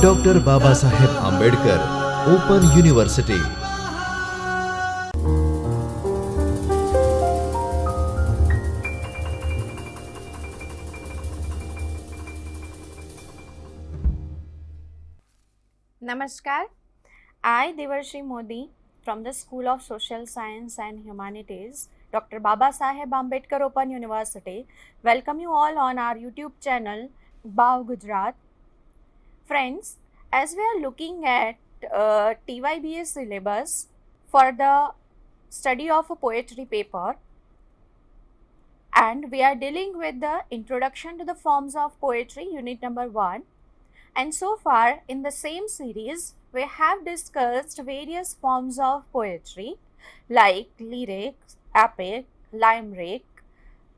Doctor Babasaheb Ambedkar open university. Namaskar, I Devarshi Modi from the School of Social Science and Humanities, Dr. Baba Saheb Ambedkar Open University, welcome you all on our YouTube channel, Bao Gujarat. Friends, as we are looking at TYBS syllabus for the study of a poetry paper, and we are dealing with the introduction to the forms of poetry, unit number 1. And so far in the same series, we have discussed various forms of poetry like lyric, epic, limerick,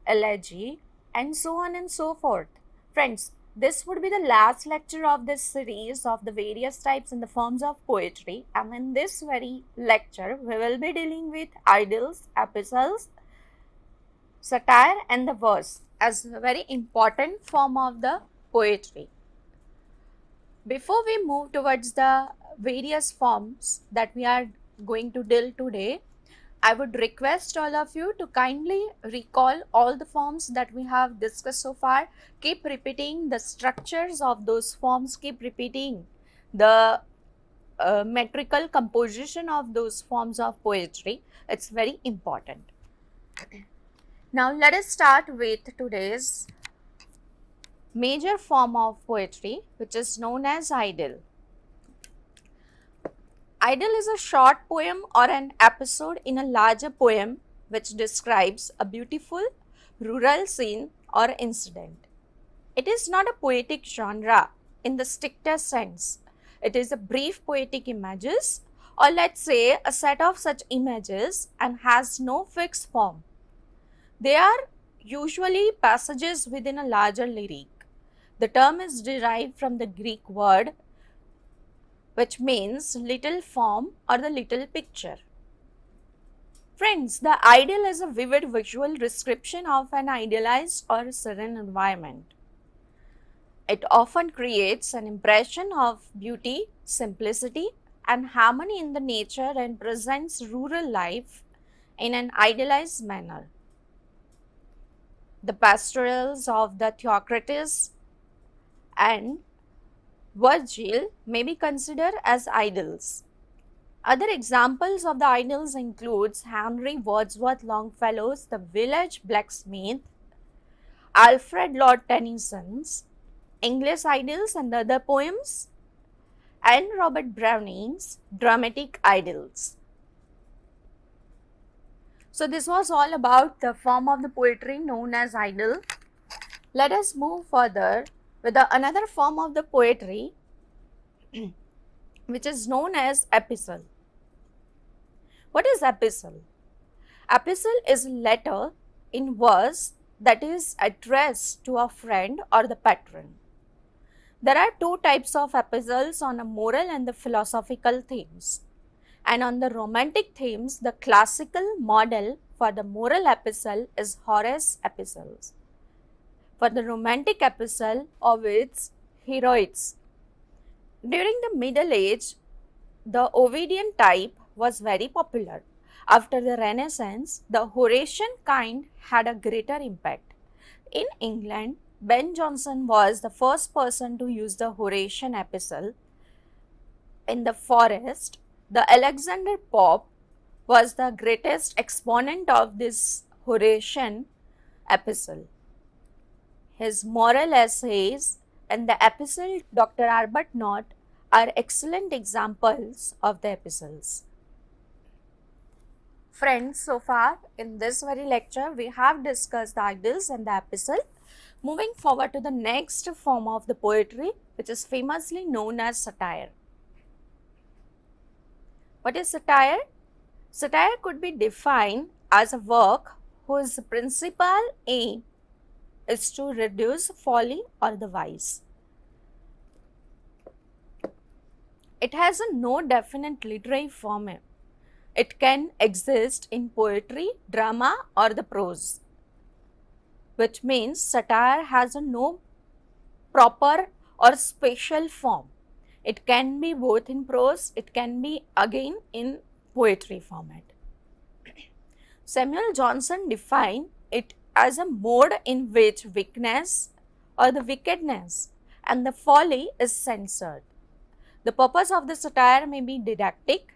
elegy, and so on and so forth. Friends, this would be the last lecture of this series of the various types and the forms of poetry. And in this very lecture, we will be dealing with idylls, epistles, satire, and the verse as a very important form of the poetry. Before we move towards the various forms that we are going to deal today, I would request all of you to kindly recall all the forms that we have discussed so far. Keep repeating the structures of those forms, keep repeating the metrical composition of those forms of poetry. It's very important. Now let us start with today's major form of poetry, which is known as idyll. Idyll is a short poem or an episode in a larger poem which describes a beautiful rural scene or incident. It is not a poetic genre in the strictest sense. It is a brief poetic images, or let's say a set of such images, and has no fixed form. They are usually passages within a larger lyric. The term is derived from the Greek word which means little form or the little picture. Friends, the idyll is a vivid visual description of an idealized or serene environment. It often creates an impression of beauty, simplicity, and harmony in the nature and presents rural life in an idealized manner. The pastorals of the Theocritus and Virgil may be considered as idylls. Other examples of the idylls includes Henry Wadsworth Longfellow's The Village Blacksmith, Alfred Lord Tennyson's English Idylls and Other Poems, and Robert Browning's Dramatic Idylls. So this was all about the form of the poetry known as idyll. Let us move further with another form of the poetry which is known as epistle. What is epistle? Epistle is a letter in verse that is addressed to a friend or the patron. There are two types of epistles on a moral and the philosophical themes. And on the romantic themes, the classical model for the moral epistle is Horace epistles. For the romantic epistle, Ovid's Heroids. During the Middle Age, the Ovidian type was very popular. After the Renaissance, the Horatian kind had a greater impact. In England, Ben Jonson was the first person to use the Horatian epistle. In the Forest, the Alexander Pope was the greatest exponent of this Horatian epistle. His moral essays and the epistle Dr. Arbuthnot are excellent examples of the epistles. Friends, so far in this very lecture, we have discussed the idylls and the epistle. Moving forward to the next form of the poetry, which is famously known as satire. What is satire? Satire could be defined as a work whose principal aim is to reduce folly or the vice. It has no definite literary form. It can exist in poetry, drama, or the prose, which means satire has no proper or special form. It can be both in prose, it can be again in poetry format. Samuel Johnson defined it as a mode in which weakness or the wickedness and the folly is censored. The purpose of the satire may be didactic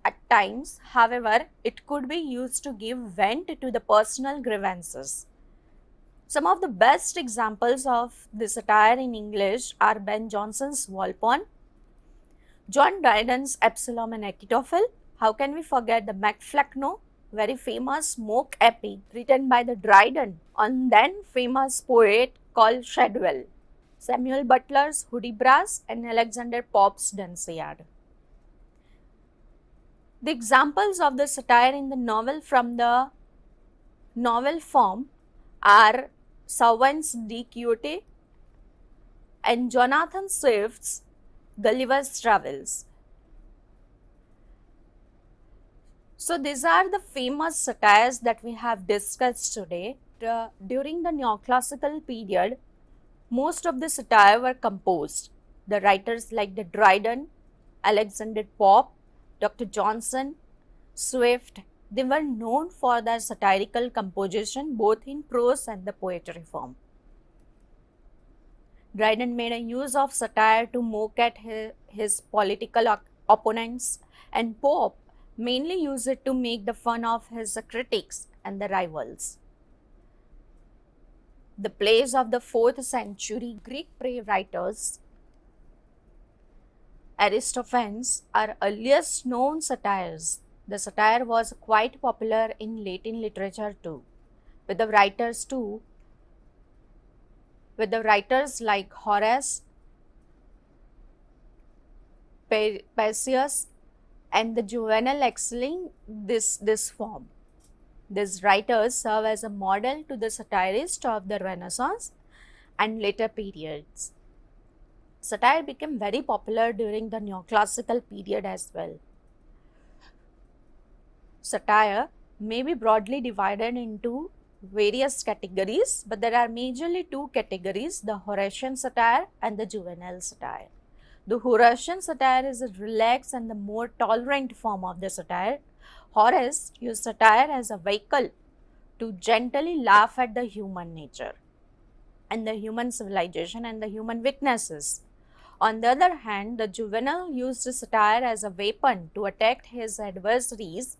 at times, however, it could be used to give vent to the personal grievances. Some of the best examples of the satire in English are Ben Jonson's Volpone, John Dryden's Absalom and Achitophel. How can we forget the Macflecknoe, very famous mock epic written by the Dryden on then famous poet called Shadwell, Samuel Butler's Hudibras and Alexander Pope's Dunciad. The examples of the satire in the novel from the novel form are Sauvin's Don Quixote and Jonathan Swift's Gulliver's Travels. So these are the famous satires that we have discussed today. During the neoclassical period, most of the satire were composed. The writers like the Dryden, Alexander Pope, Dr. Johnson, Swift, they were known for their satirical composition both in prose and the poetry form. Dryden made a use of satire to mock at his political opponents, and Pope mainly used it to make the fun of his critics and the rivals. The plays of the 4th century Greek playwriters Aristophanes are earliest known satires. The satire was quite popular in Latin literature too, with the writers like Horace, Persius, and the Juvenal excelling this form. These writers serve as a model to the satirists of the Renaissance and later periods. Satire became very popular during the neoclassical period as well. Satire may be broadly divided into various categories, but there are majorly two categories, the Horatian satire and the Juvenal satire. The Horatian satire is a relaxed and the more tolerant form of the satire. Horace used satire as a vehicle to gently laugh at the human nature and the human civilization and the human weaknesses. On the other hand, the Juvenal used satire as a weapon to attack his adversaries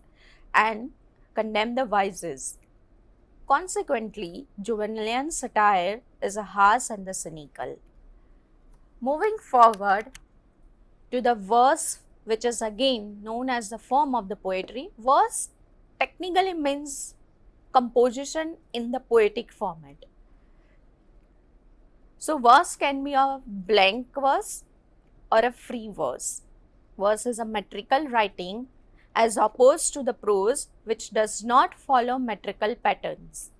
and condemn the vices. Consequently, Juvenalian satire is a harsh and the cynical. Moving forward to the verse, which is again known as the form of the poetry, verse technically means composition in the poetic format. So verse can be a blank verse or a free verse. Verse is a metrical writing as opposed to the prose, which does not follow metrical patterns.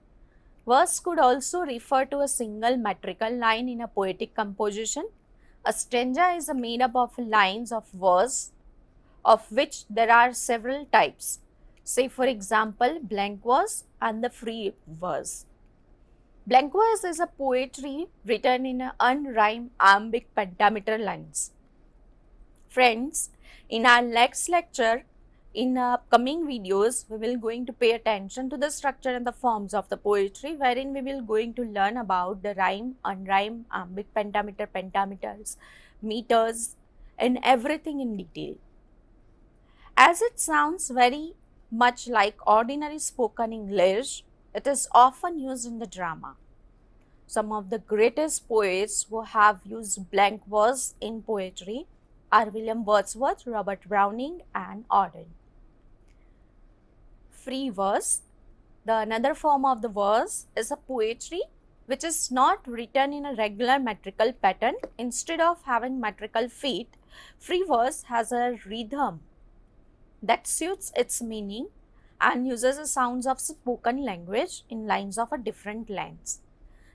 Verse could also refer to a single metrical line in a poetic composition. A stanza is made up of lines of verse, of which there are several types. Say for example, blank verse and the free verse. Blank verse is a poetry written in an unrhymed iambic pentameter lines. Friends, in our next lecture, in upcoming videos, we will going to pay attention to the structure and the forms of the poetry, wherein we will going to learn about the rhyme, unrhyme, iambic pentameter, pentameters, meters, and everything in detail. As it sounds very much like ordinary spoken English, it is often used in the drama. Some of the greatest poets who have used blank verse in poetry are William Wordsworth, Robert Browning, and Auden. Free verse, the another form of the verse, is a poetry which is not written in a regular metrical pattern. Instead of having metrical feet, free verse has a rhythm that suits its meaning and uses the sounds of spoken language in lines of a different lengths.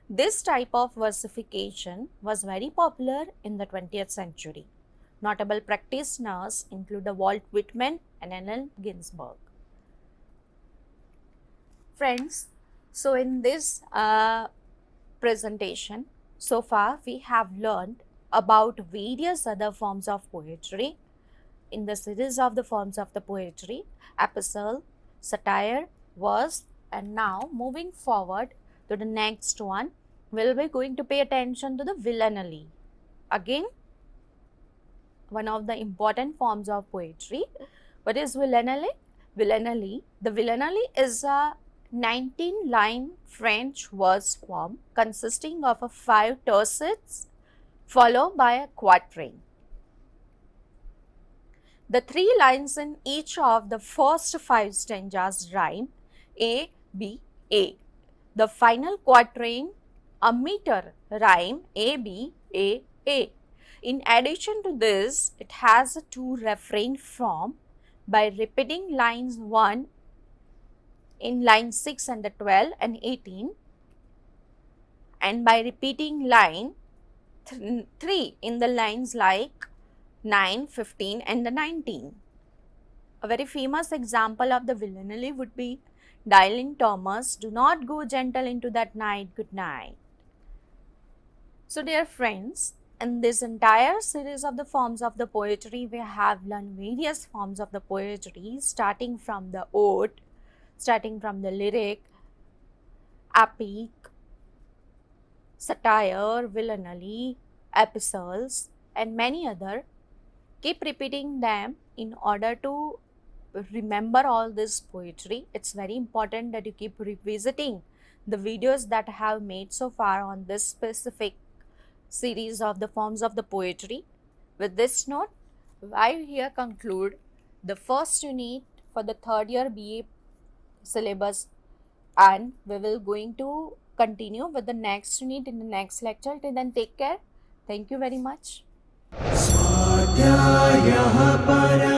This type of versification was very popular in the 20th century. Notable practitioners include Walt Whitman and Allen Ginsberg. Friends, so in this presentation, So far, we have learned about various other forms of poetry in the series of the forms of the poetry: epistle, satire, verse, and now moving forward to the next one, we'll be going to pay attention to the villanelle. Again, one of the important forms of poetry. What is villanelle? The villanelle is a 19-line French verse form consisting of 5 tercets followed by a quatrain. The 3 lines in each of the first 5 stanzas rhyme A, B, A. The final quatrain, a meter rhyme A, B, A, A. In addition to this, it has a 2 refrain form by repeating lines 1 in line 6 and the 12 and 18, and by repeating line 3 in the lines like 9, 15 and the 19. A very famous example of the villanelle would be Dylan Thomas, "Do not go gentle into that night, good night." So dear friends, in this entire series of the forms of the poetry, we have learned various forms of the poetry, starting from the ode, starting from the lyric, epic, satire, villanelle, epistles, and many other. Keep repeating them in order to remember all this poetry. It's very important that you keep revisiting the videos that I have made so far on this specific series of the forms of the poetry. With this note, I here conclude the first unit for the third year BA syllabus, and we will going to continue with the next unit in the next lecture. Till then, take care. Thank you very much. स्वाध्यायः परः